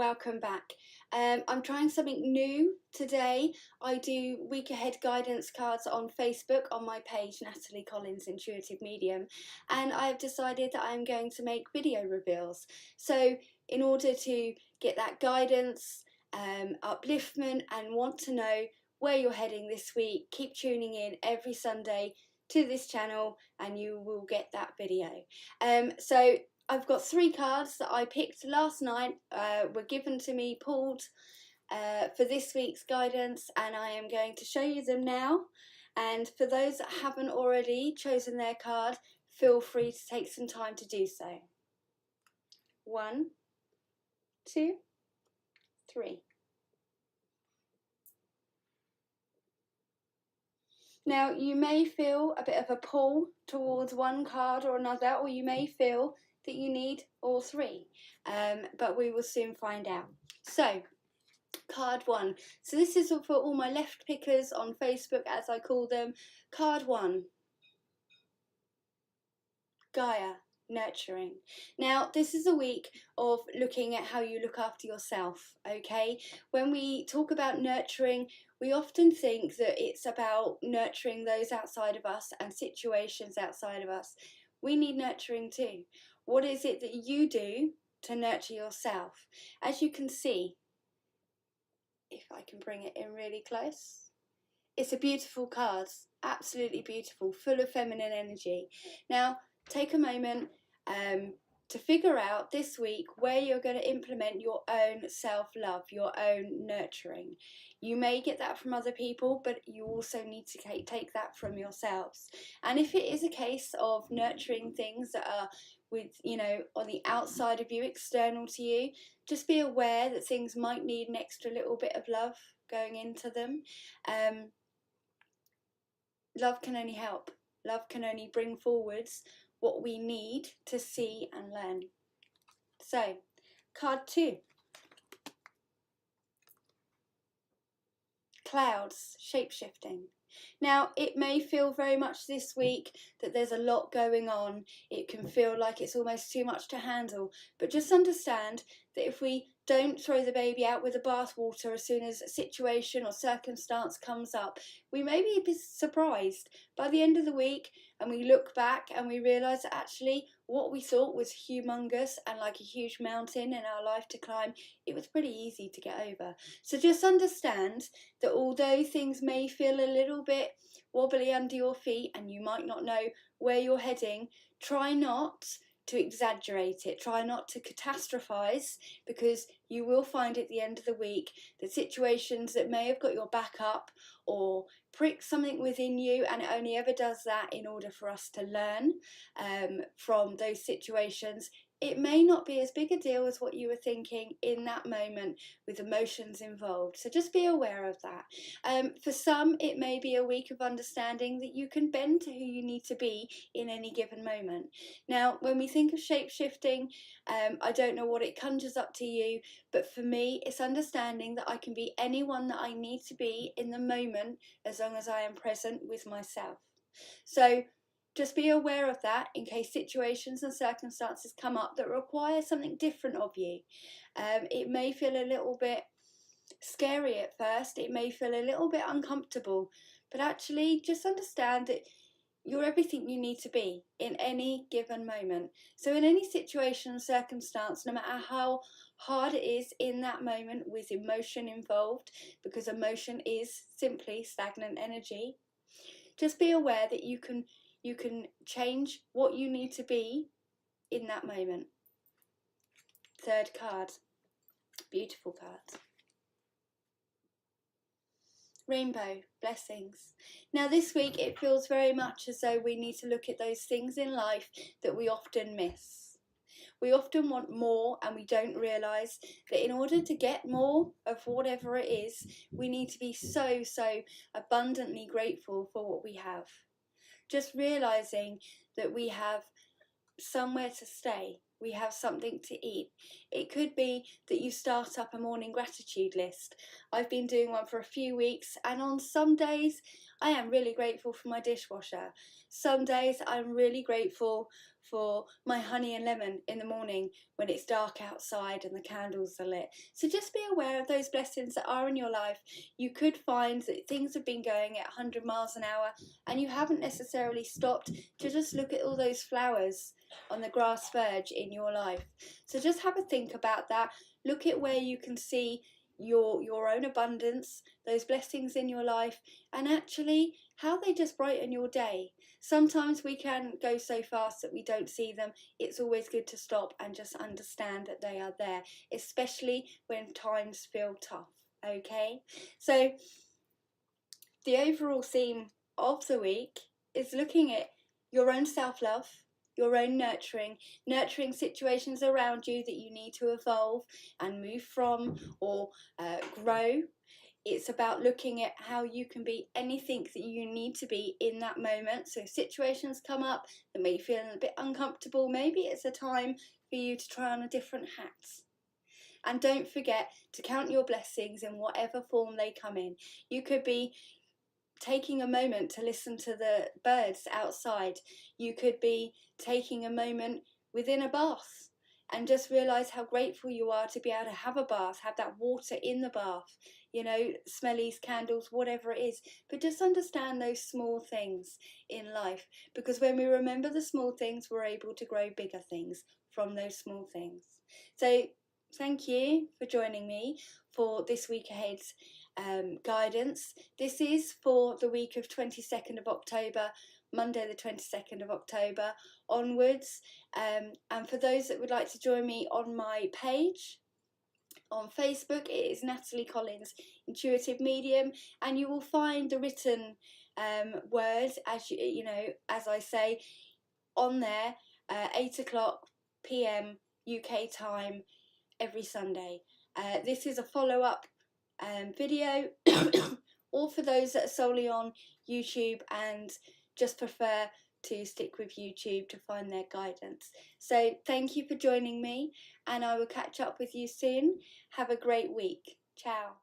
welcome back. I'm trying something new today. I do week ahead guidance cards on Facebook on my page, Natalie Collins Intuitive Medium, and I've decided that I'm going to make video reveals. So in order to get that guidance, upliftment, and want to know where you're heading this week, keep tuning in every Sunday to this channel and you will get that video. So I've got 3 cards that I picked last night, were given to me, pulled for this week's guidance, and I am going to show you them now. And for those that haven't already chosen their card, feel free to take some time to do so. 1, 2, 3. Now, you may feel a bit of a pull towards one card or another, or you may feel that you need all 3, but we will soon find out. So, card 1. So this is for all my left pickers on Facebook, as I call them. Card 1. Gaia. Nurturing. Now, this is a week of looking at how you look after yourself, okay? When we talk about nurturing, we often think that it's about nurturing those outside of us and situations outside of us. We need nurturing too. What is it that you do to nurture yourself? As you can see, if I can bring it in really close, it's a beautiful card, absolutely beautiful, full of feminine energy. Now, take a moment to figure out this week where you're going to implement your own self-love, your own nurturing. You may get that from other people, but you also need to take that from yourselves. And if it is a case of nurturing things that are on the outside of you, external to you, just be aware that things might need an extra little bit of love going into them. Love can only help. Love can only bring forwards what we need to see and learn. So, card 2. Clouds, shape-shifting. Now, it may feel very much this week that there's a lot going on. It can feel like it's almost too much to handle. But just understand that if we don't throw the baby out with the bathwater as soon as a situation or circumstance comes up, we may be surprised by the end of the week, and we look back and we realise that actually what we thought was humongous and like a huge mountain in our life to climb, it was pretty easy to get over. So just understand that although things may feel a little bit wobbly under your feet and you might not know where you're heading, try not to exaggerate it, try not to catastrophize, because you will find at the end of the week that situations that may have got your back up or prick something within you, and it only ever does that in order for us to learn from those situations. It may not be as big a deal as what you were thinking in that moment with emotions involved. So just be aware of that. For some, it may be a week of understanding that you can bend to who you need to be in any given moment. Now, when we think of shape-shifting, I don't know what it conjures up to you, but for me, it's understanding that I can be anyone that I need to be in the moment as long as I am present with myself. So, just be aware of that in case situations and circumstances come up that require something different of you. It may feel a little bit scary at first, it may feel a little bit uncomfortable, but actually just understand that you're everything you need to be in any given moment. So in any situation and circumstance, no matter how hard it is in that moment with emotion involved, because emotion is simply stagnant energy, just be aware that you can change what you need to be in that moment. 3rd card. Beautiful card. Rainbow, blessings. Now this week it feels very much as though we need to look at those things in life that we often miss. We often want more, and we don't realise that in order to get more of whatever it is, we need to be so abundantly grateful for what we have. Just realising that we have somewhere to stay, we have something to eat. It could be that you start up a morning gratitude list. I've been doing one for a few weeks, and on some days I am really grateful for my dishwasher. Some days I'm really grateful for my honey and lemon in the morning when it's dark outside and the candles are lit. So just be aware of those blessings that are in your life. You could find that things have been going at 100 miles an hour and you haven't necessarily stopped to just look at all those flowers on the grass verge in your life. So just have a think about that. Look at where you can see your own abundance, those blessings in your life, and actually how they just brighten your day. Sometimes we can go so fast that we don't see them. It's always good to stop and just understand that they are there, especially when times feel tough. Okay, so the overall theme of the week is looking at your own self-love, your own nurturing situations around you that you need to evolve and move from or grow. It's about looking at how you can be anything that you need to be in that moment. So situations come up that make you feel a bit uncomfortable. Maybe it's a time for you to try on a different hat. And don't forget to count your blessings in whatever form they come in. You could be taking a moment to listen to the birds outside. You could be taking a moment within a bath and just realise how grateful you are to be able to have a bath, have that water in the bath, you know, smellies, candles, whatever it is. But just understand those small things in life, because when we remember the small things, we're able to grow bigger things from those small things. So thank you for joining me for this week ahead's guidance. This is for the week of 22nd of October, Monday the 22nd of October onwards. And for those that would like to join me on my page on Facebook, it is Natalie Collins Intuitive Medium, and you will find the written words, as you know, as I say, on there, 8 o'clock p.m. UK time every Sunday. This is a follow-up video or for those that are solely on YouTube and just prefer to stick with YouTube to find their guidance. So thank you for joining me, and I will catch up with you soon. Have a great week. Ciao.